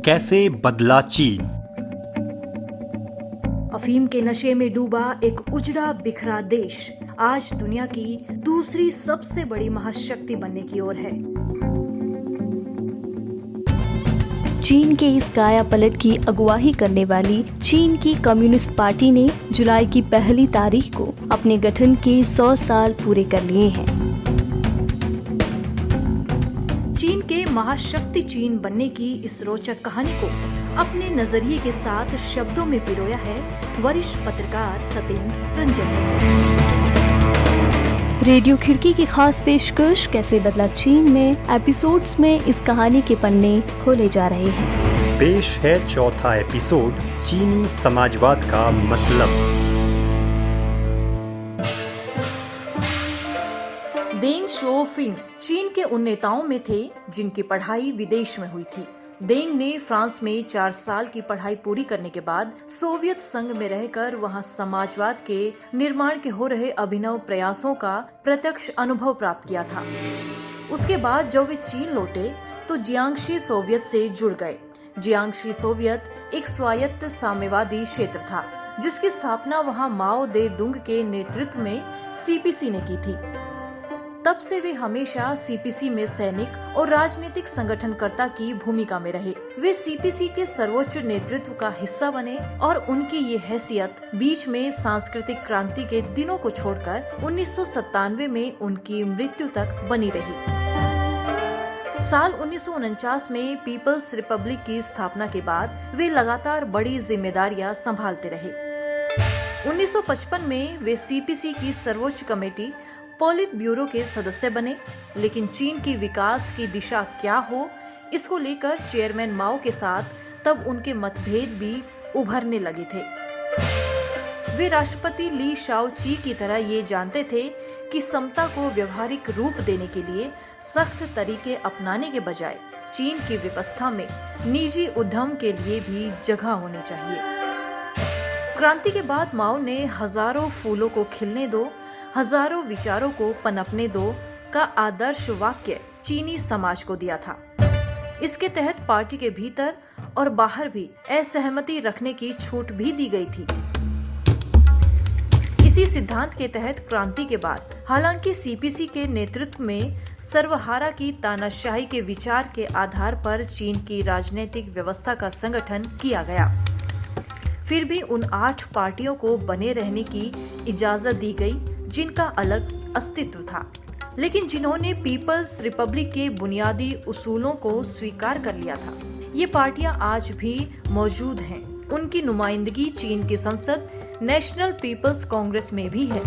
कैसे बदला चीन। अफीम के नशे में डूबा एक उजड़ा बिखरा देश आज दुनिया की दूसरी सबसे बड़ी महाशक्ति बनने की ओर है। चीन के इस काया पलट की अगुवाई करने वाली चीन की कम्युनिस्ट पार्टी ने जुलाई की पहली तारीख को अपने गठन के 100 साल पूरे कर लिए हैं। चीन के महाशक्ति चीन बनने की इस रोचक कहानी को अपने नजरिए के साथ शब्दों में पिरोया है वरिष्ठ पत्रकार सत्येंद्र रंजन ने। रेडियो खिड़की की खास पेशकश कैसे बदला चीन में एपिसोड्स में इस कहानी के पन्ने खोले जा रहे हैं। पेश है चौथा एपिसोड, चीनी समाजवाद का मतलब। देंग शिओपिंग चीन के उन नेताओं में थे जिनकी पढ़ाई विदेश में हुई थी। देंग ने फ्रांस में 4 साल की पढ़ाई पूरी करने के बाद सोवियत संघ में रहकर वहां समाजवाद के निर्माण के हो रहे अभिनव प्रयासों का प्रत्यक्ष अनुभव प्राप्त किया था। उसके बाद जब वे चीन लौटे तो जियांगशी सोवियत से जुड़ गए। जियांगशी सोवियत एक स्वायत्त साम्यवादी क्षेत्र था जिसकी स्थापना वहां माओ दे दुंग के नेतृत्व में सीपीसी ने की थी। तब से वे हमेशा सीपीसी में सैनिक और राजनीतिक संगठनकर्ता की भूमिका में रहे। वे सीपीसी के सर्वोच्च नेतृत्व का हिस्सा बने और उनकी ये हैसियत बीच में सांस्कृतिक क्रांति के दिनों को छोड़कर 1997 में उनकी मृत्यु तक बनी रही। साल 1949 में पीपल्स रिपब्लिक की स्थापना के बाद वे लगातार बड़ी जिम्मेदारियां संभालते रहे। 1955 में वे सीपीसी की सर्वोच्च कमेटी पोलित ब्यूरो के सदस्य बने, लेकिन चीन की विकास की दिशा क्या हो इसको लेकर चेयरमैन माओ के साथ तब उनके मतभेद भी उभरने लगे थे। वे राष्ट्रपति ली शाओची की तरह ये जानते थे कि समता को व्यवहारिक रूप देने के लिए सख्त तरीके अपनाने के बजाय चीन की व्यवस्था में निजी उद्यम के लिए भी जगह होनी चाहिए। क्रांति के बाद माओ ने हजारों फूलों को खिलने दो, हजारों विचारों को पनपने दो का आदर्श वाक्य चीनी समाज को दिया था। इसके तहत पार्टी के भीतर और बाहर भी असहमति रखने की छूट भी दी गई थी। इसी सिद्धांत के तहत क्रांति के बाद हालांकि सीपीसी के नेतृत्व में सर्वहारा की तानाशाही के विचार के आधार पर चीन की राजनीतिक व्यवस्था का संगठन किया गया, फिर भी उन 8 पार्टियों को बने रहने की इजाजत दी गई जिनका अलग अस्तित्व था, लेकिन जिन्होंने पीपल्स रिपब्लिक के बुनियादी उसूलों को स्वीकार कर लिया था। ये पार्टियां आज भी मौजूद हैं। उनकी नुमाइंदगी चीन की संसद नेशनल पीपल्स कांग्रेस में भी है।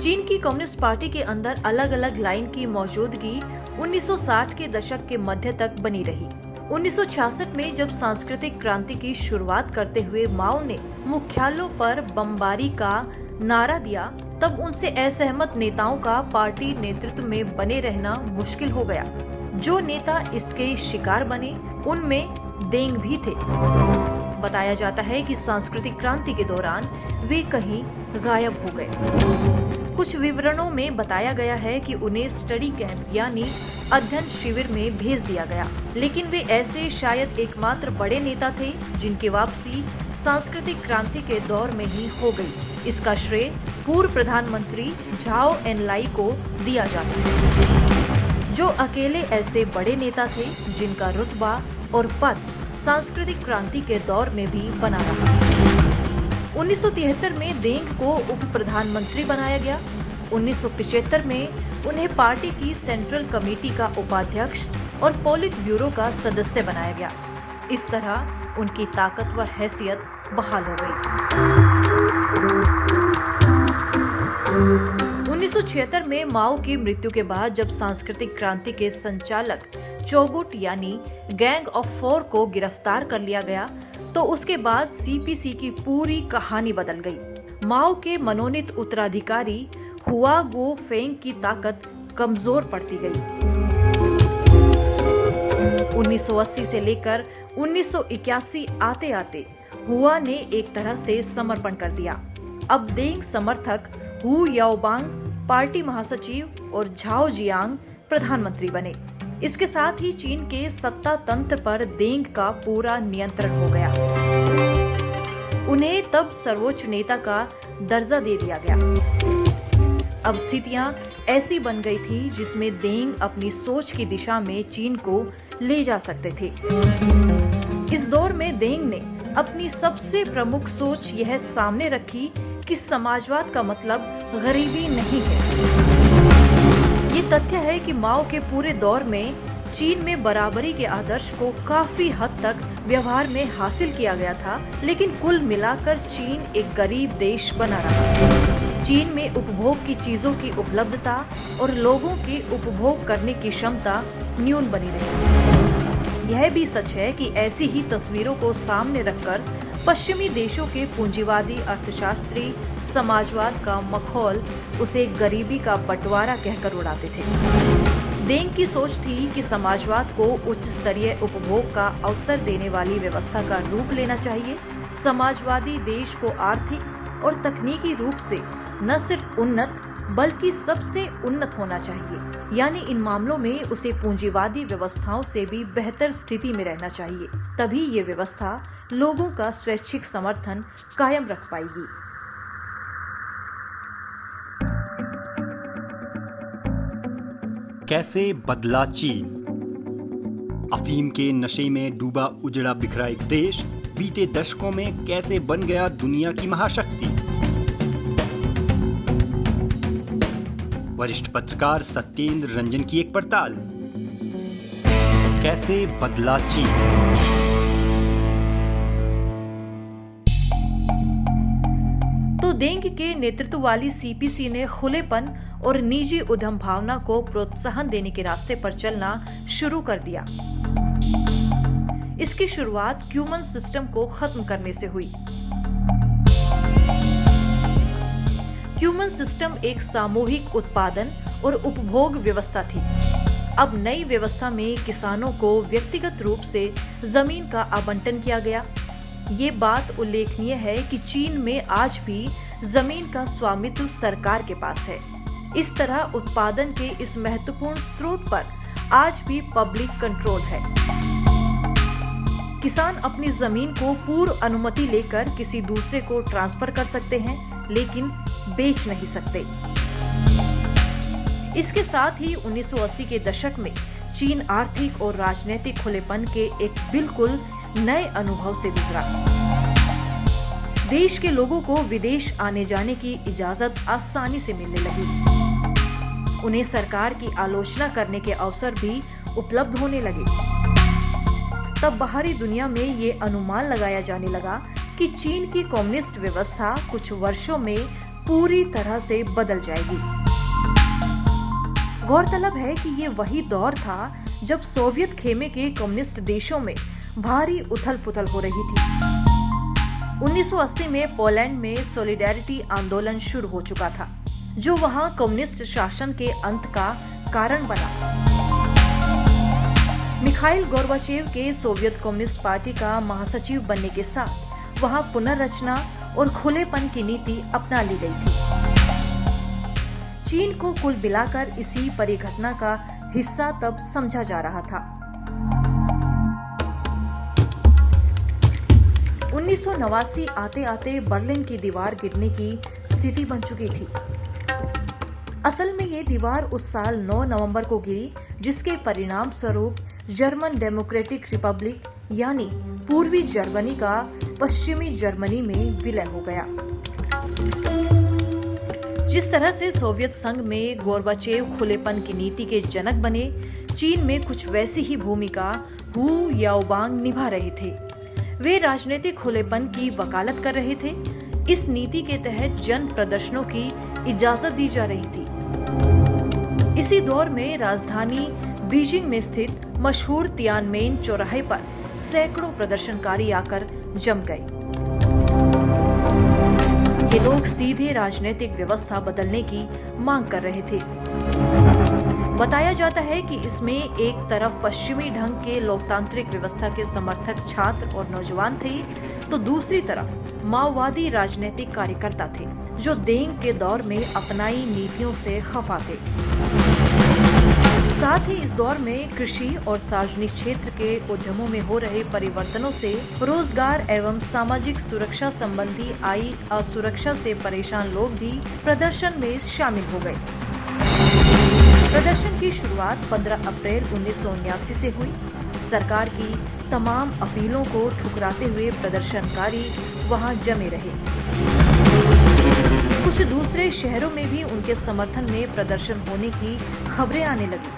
चीन की कम्युनिस्ट पार्टी के अंदर अलग अलग लाइन की मौजूदगी 1960 के दशक के मध्य तक बनी रही। 1966 में जब सांस्कृतिक क्रांति की शुरुआत करते हुए माओ ने मुख्यालयों पर बमबारी का नारा दिया, तब उनसे असहमत नेताओं का पार्टी नेतृत्व में बने रहना मुश्किल हो गया। जो नेता इसके शिकार बने उनमें देंग भी थे। बताया जाता है कि सांस्कृतिक क्रांति के दौरान वे कहीं गायब हो गए। कुछ विवरणों में बताया गया है कि उन्हें स्टडी कैंप यानी अध्ययन शिविर में भेज दिया गया, लेकिन वे ऐसे शायद एकमात्र बड़े नेता थे जिनकी वापसी सांस्कृतिक क्रांति के दौर में ही हो गई। इसका श्रेय पूर्व प्रधानमंत्री झाओ एनलाई को दिया जाता है, जो अकेले ऐसे बड़े नेता थे जिनका रुतबा और पद सांस्कृतिक क्रांति के दौर में भी बना रहा। 1973 में देंग को उप प्रधानमंत्री बनाया गया। 1975 में उन्हें पार्टी की सेंट्रल कमेटी का उपाध्यक्ष और पोलित ब्यूरो का सदस्य बनाया गया। इस तरह उनकी ताकतवर हैसियत बहाल हो गई। 1976 में माओ की मृत्यु के बाद जब सांस्कृतिक क्रांति के संचालक चोगुट यानी गैंग ऑफ 4 को गिरफ्तार कर लिया गया, तो उसके बाद सीपीसी की पूरी कहानी बदल गई। माओ के मनोनीत उत्तराधिकारी हुआ गो फेंग की ताकत कमजोर पड़ती गई। 1980 से लेकर 1981 आते आते हुआ ने एक तरह से समर्पण कर दिया। अब देंग समर्थक हु याओबांग पार्टी महासचिव और झाओ जियांग प्रधानमंत्री बने। इसके साथ ही चीन के सत्ता तंत्र पर देंग का पूरा नियंत्रण हो गया। उन्हें तब सर्वोच्च नेता का दर्जा दे दिया गया। अब स्थितियां ऐसी बन गई थी जिसमें देंग अपनी सोच की दिशा में चीन को ले जा सकते थे। इस दौर में देंग ने अपनी सबसे प्रमुख सोच यह सामने रखी कि समाजवाद का मतलब गरीबी नहीं है। ये तथ्य है कि माओ के पूरे दौर में चीन में बराबरी के आदर्श को काफी हद तक व्यवहार में हासिल किया गया था, लेकिन कुल मिलाकर चीन एक गरीब देश बना रहा। चीन में उपभोग की चीजों की उपलब्धता और लोगों की उपभोग करने की क्षमता न्यून बनी रही। यह भी सच है कि ऐसी ही तस्वीरों को सामने रखकर पश्चिमी देशों के पूंजीवादी अर्थशास्त्री समाजवाद का मखौल उसे गरीबी का बंटवारा कहकर उड़ाते थे। देंग की सोच थी कि समाजवाद को उच्च स्तरीय उपभोग का अवसर देने वाली व्यवस्था का रूप लेना चाहिए। समाजवादी देश को आर्थिक और तकनीकी रूप से न सिर्फ उन्नत बल्कि सबसे उन्नत होना चाहिए, यानी इन मामलों में उसे पूंजीवादी व्यवस्थाओं से भी बेहतर स्थिति में रहना चाहिए। तभी ये व्यवस्था लोगों का स्वैच्छिक समर्थन कायम रख पाएगी। कैसे बदला चीन? अफीम के नशे में डूबा उजड़ा बिखरा एक देश बीते दशकों में कैसे बन गया दुनिया की महाशक्ति? वरिष्ठ पत्रकार सत्येंद्र रंजन की एक पड़ताल। कैसे बदला चीन? तो देंग के नेतृत्व वाली सीपीसी ने खुलेपन और निजी उद्यम भावना को प्रोत्साहन देने के रास्ते पर चलना शुरू कर दिया। इसकी शुरुआत क्यूमन सिस्टम को खत्म करने से हुई। क्यूमन सिस्टम एक सामूहिक उत्पादन और उपभोग व्यवस्था थी। अब नई व्यवस्था में किसानों को व्यक्तिगत रूप से जमीन का आवंटन किया गया। ये बात उल्लेखनीय है कि चीन में आज भी जमीन का स्वामित्व सरकार के पास है। इस तरह उत्पादन के इस महत्वपूर्ण स्रोत पर आज भी पब्लिक कंट्रोल है। किसान अपनी जमीन को पूर्व अनुमति लेकर किसी दूसरे को ट्रांसफर कर सकते हैं, लेकिन बेच नहीं सकते। इसके साथ ही 1980 के दशक में चीन आर्थिक और राजनीतिक खुलेपन के एक बिल्कुल नए अनुभव से गुजरा। देश के लोगों को विदेश आने जाने की इजाजत आसानी से मिलने लगी। उन्हें सरकार की आलोचना करने के अवसर भी उपलब्ध होने लगे। तब बाहरी दुनिया में ये अनुमान लगाया जाने लगा कि चीन की कम्युनिस्ट व्यवस्था कुछ वर्षों में पूरी तरह से बदल जाएगी। गौरतलब है कि ये वही दौर था जब सोवियत खेमे के कम्युनिस्ट देशों में भारी उथल-पुथल हो रही थी। 1980 में पोलैंड में सॉलिडेरिटी आंदोलन शुरू हो चुका था, जो वहां कम्युनिस्ट शासन के अंत का कारण बना। मिखाइल गोर्बाचेव के सोवियत कम्युनिस्ट पार्टी का महासचिव बनने के साथ वहां पुनर्रचना और खुलेपन की नीति अपना ली गई थी। चीन को कुल मिलाकर इसी परिघटना का हिस्सा तब समझा जा रहा था। 1989 आते आते बर्लिन की दीवार गिरने की स्थिति बन चुकी थी। असल में ये दीवार उस साल 9 नवंबर को गिरी, जिसके परिणाम स्वरूप जर्मन डेमोक्रेटिक रिपब्लिक यानी पूर्वी जर्मनी का पश्चिमी जर्मनी में विलय हो गया। जिस तरह से सोवियत संघ में गोर्बाचेव खुलेपन की नीति के जनक बने, चीन में कुछ वैसी ही भूमिका हू याओबांग निभा रहे थे। वे राजनीतिक खुलेपन की वकालत कर रहे थे। इस नीति के तहत जन प्रदर्शनों की इजाजत दी जा रही थी। इसी दौर में राजधानी बीजिंग में स्थित मशहूर तियानमेन चौराहे पर सैकड़ों प्रदर्शनकारी आकर जम गए। ये लोग सीधे राजनीतिक व्यवस्था बदलने की मांग कर रहे थे। बताया जाता है कि इसमें एक तरफ पश्चिमी ढंग के लोकतांत्रिक व्यवस्था के समर्थक छात्र और नौजवान थे, तो दूसरी तरफ माओवादी राजनीतिक कार्यकर्ता थे, जो देंग के दौर में अपनाई नीतियों से खफा थे। साथ ही इस दौर में कृषि और सार्वजनिक क्षेत्र के उद्यमों में हो रहे परिवर्तनों से रोजगार एवं सामाजिक सुरक्षा संबंधी आई असुरक्षा से परेशान लोग भी प्रदर्शन में शामिल हो गए। प्रदर्शन की शुरुआत 15 अप्रैल 1979 से हुई। सरकार की तमाम अपीलों को ठुकराते हुए प्रदर्शनकारी वहां जमे रहे। कुछ दूसरे शहरों में भी उनके समर्थन में प्रदर्शन होने की खबरें आने लगी।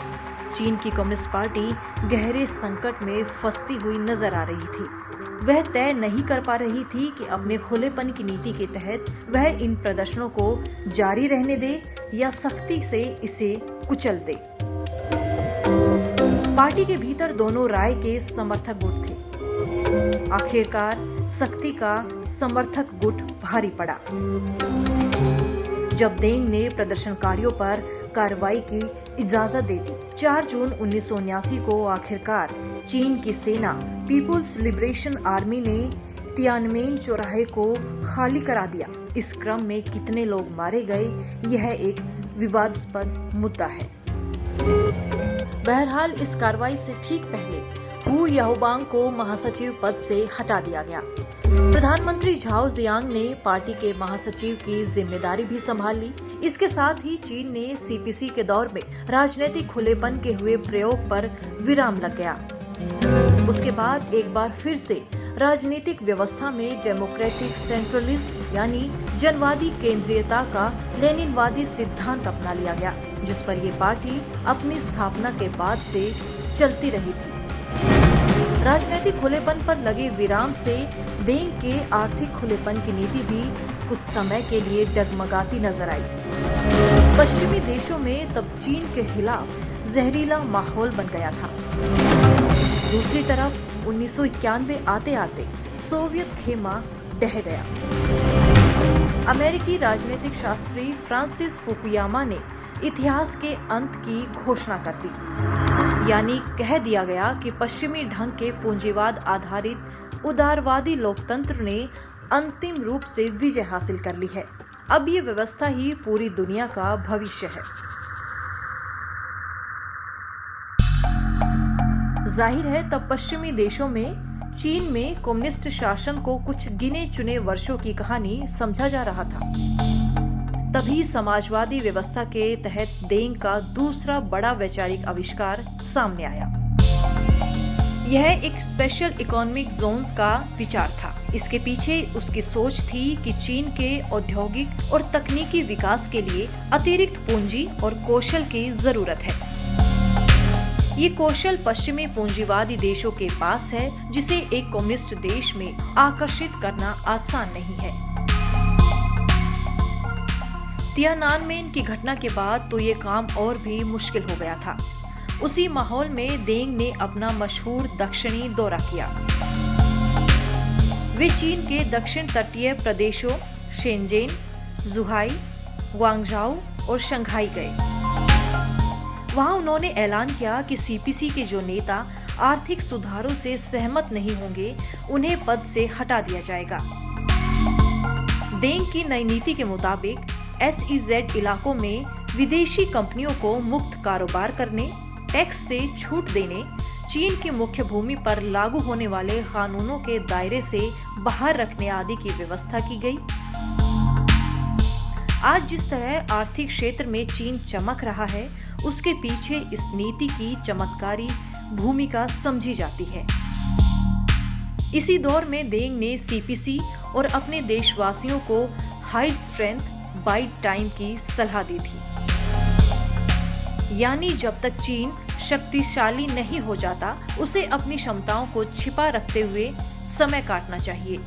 चीन की कम्युनिस्ट पार्टी गहरे संकट में फंसती हुई नजर आ रही थी। वह तय नहीं कर पा रही थी कि अपने खुलेपन की नीति के तहत वह इन प्रदर्शनों को जारी रहने दे या सख्ती से इसे कुचल दे। पार्टी के भीतर दोनों राय के समर्थक गुट थे। आखिरकार सख्ती का समर्थक गुट भारी पड़ा जब देंग ने प्रदर्शनकारियों पर कार्रवाई की इजाजत दे दी। 4 जून 1979 को आखिरकार चीन की सेना पीपुल्स लिबरेशन आर्मी ने तियानमेन चौराहे को खाली करा दिया। इस क्रम में कितने लोग मारे गए, यह एक विवादास्पद मुद्दा है। बहरहाल इस कार्रवाई से ठीक पहले हू याओबांग को महासचिव पद से हटा दिया गया। प्रधानमंत्री झाओ जियांग ने पार्टी के महासचिव की जिम्मेदारी भी संभाल ली। इसके साथ ही चीन ने सीपीसी के दौर में राजनीतिक खुलेपन के हुए प्रयोग पर विराम लग गया। उसके बाद एक बार फिर से राजनीतिक व्यवस्था में डेमोक्रेटिक सेंट्रलिज्म यानी जनवादी केंद्रीयता का लेनिनवादी सिद्धांत अपना लिया गया, जिस पर ये पार्टी अपनी स्थापना के बाद से चलती रही थी। राजनीतिक खुलेपन पर लगे विराम से देंग के आर्थिक खुलेपन की नीति भी कुछ समय के लिए डगमगाती नजर आई। पश्चिमी देशों में तब चीन के खिलाफ जहरीला माहौल बन गया था। दूसरी तरफ 1991 आते आते सोवियत खेमा ढह गया। अमेरिकी राजनीतिक शास्त्री फ्रांसिस फुकुयामा ने इतिहास के अंत की घोषणा कर दी, यानी कह दिया गया कि पश्चिमी ढंग के पूंजीवाद आधारित उदारवादी लोकतंत्र ने अंतिम रूप से विजय हासिल कर ली है। अब ये व्यवस्था ही पूरी दुनिया का भविष्य है। जाहिर है तब पश्चिमी देशों में चीन में कम्युनिस्ट शासन को कुछ गिने चुने वर्षों की कहानी समझा जा रहा था। तभी समाजवादी व्यवस्था के तहत देंग का दूसरा बड़ा वैचारिक आविष्कार सामने आया। यह एक स्पेशल इकोनॉमिक जोन का विचार था। इसके पीछे उसकी सोच थी कि चीन के औद्योगिक और तकनीकी विकास के लिए अतिरिक्त पूंजी और कौशल की जरूरत है। ये कौशल पश्चिमी पूंजीवादी देशों के पास है, जिसे एक कम्युनिस्ट देश में आकर्षित करना आसान नहीं है। तियानमेन की घटना के बाद तो ये काम और भी मुश्किल हो गया था। उसी माहौल में देंग ने अपना मशहूर दक्षिणी दौरा किया। वे चीन के दक्षिण तटीय प्रदेशों शेनजेन, जुहाई, ग्वांगझाओ और शंघाई गए। वहां उन्होंने ऐलान किया कि सीपीसी के जो नेता आर्थिक सुधारों से सहमत नहीं होंगे, उन्हें पद से हटा दिया जाएगा। देंग की नई नीति के मुताबिक SEZ इलाकों में विदेशी कंपनियों को मुक्त कारोबार करने, टैक्स से छूट देने, चीन की मुख्य भूमि पर लागू होने वाले कानूनों के दायरे से बाहर रखने आदि की व्यवस्था की गई। आज जिस तरह आर्थिक क्षेत्र में चीन चमक रहा है, उसके पीछे इस नीति की चमत्कारी भूमिका समझी जाती है। इसी दौर में देंग ने सीपीसी और अपने देशवासियों को हाई स्ट्रेंथ बाइट टाइम की सलाह दी थी, यानी जब तक चीन शक्तिशाली नहीं हो जाता, उसे अपनी क्षमताओं को छिपा रखते हुए समय काटना चाहिए।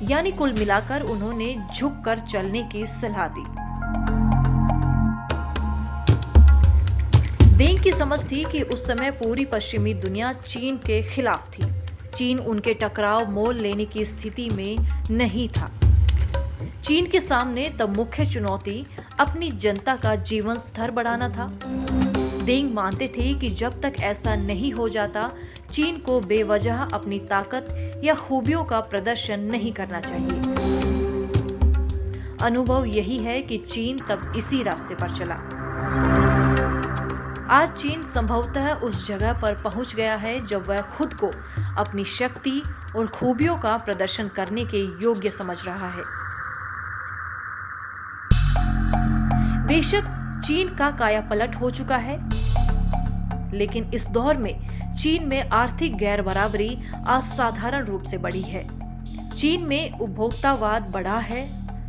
यानी कुल मिलाकर उन्होंने झुककर चलने की सलाह दी। देंग की समझ थी कि उस समय पूरी पश्चिमी दुनिया चीन के खिलाफ थी। चीन उनके टकराव मोल लेने की स्थिति में नहीं था। चीन के सामने तब मुख्य चुनौती अपनी जनता का जीवन स्तर बढ़ाना था। देंग मानते थे कि जब तक ऐसा नहीं हो जाता, चीन को बेवजह अपनी ताकत या खूबियों का प्रदर्शन नहीं करना चाहिए। अनुभव यही है कि चीन तब इसी रास्ते पर चला। आज चीन संभवतः उस जगह पर पहुंच गया है जब वह खुद को अपनी शक्ति और खूबियों का प्रदर्शन करने के योग्य समझ रहा है। बेशक चीन का कायापलट हो चुका है, लेकिन इस दौर में चीन में आर्थिक गैर बराबरी असाधारण रूप से बढ़ी है। चीन में उपभोक्तावाद बढ़ा है,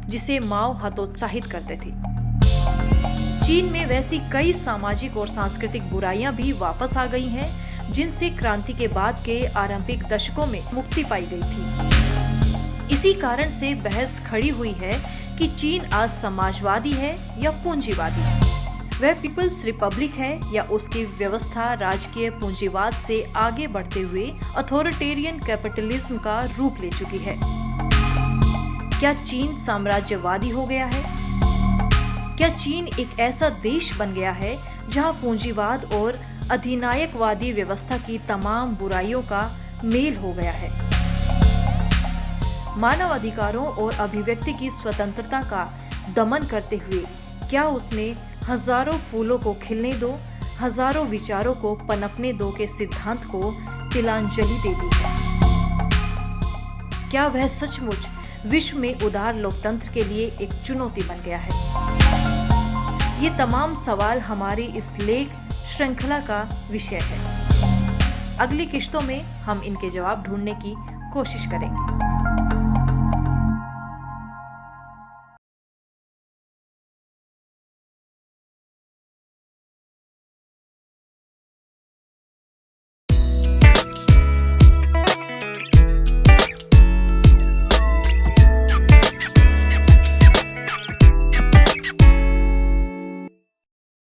जिसे माओ हतोत्साहित करते थे। चीन में वैसी कई सामाजिक और सांस्कृतिक बुराइयां भी वापस आ गई हैं, जिनसे क्रांति के बाद के आरंभिक दशकों में मुक्ति पाई गई थी। इसी कारण से बहस खड़ी हुई है कि चीन आज समाजवादी है या पूंजीवादी। वह पीपल्स रिपब्लिक है या उसकी व्यवस्था राजकीय पूंजीवाद से आगे बढ़ते हुए अथॉरिटेरियन कैपिटलिज्म का रूप ले चुकी है। क्या चीन साम्राज्यवादी हो गया है? क्या चीन एक ऐसा देश बन गया है जहां पूंजीवाद और अधिनायकवादी व्यवस्था की तमाम बुराइयों का मेल हो गया है? मानव अधिकारों और अभिव्यक्ति की स्वतंत्रता का दमन करते हुए क्या उसने हजारों फूलों को खिलने दो, हजारों विचारों को पनपने दो के सिद्धांत को तिलांजलि दे दी है? क्या वह सचमुच विश्व में उदार लोकतंत्र के लिए एक चुनौती बन गया है? ये तमाम सवाल हमारी इस लेख श्रृंखला का विषय है। अगली किश्तों में हम इनके जवाब ढूंढने की कोशिश करेंगे।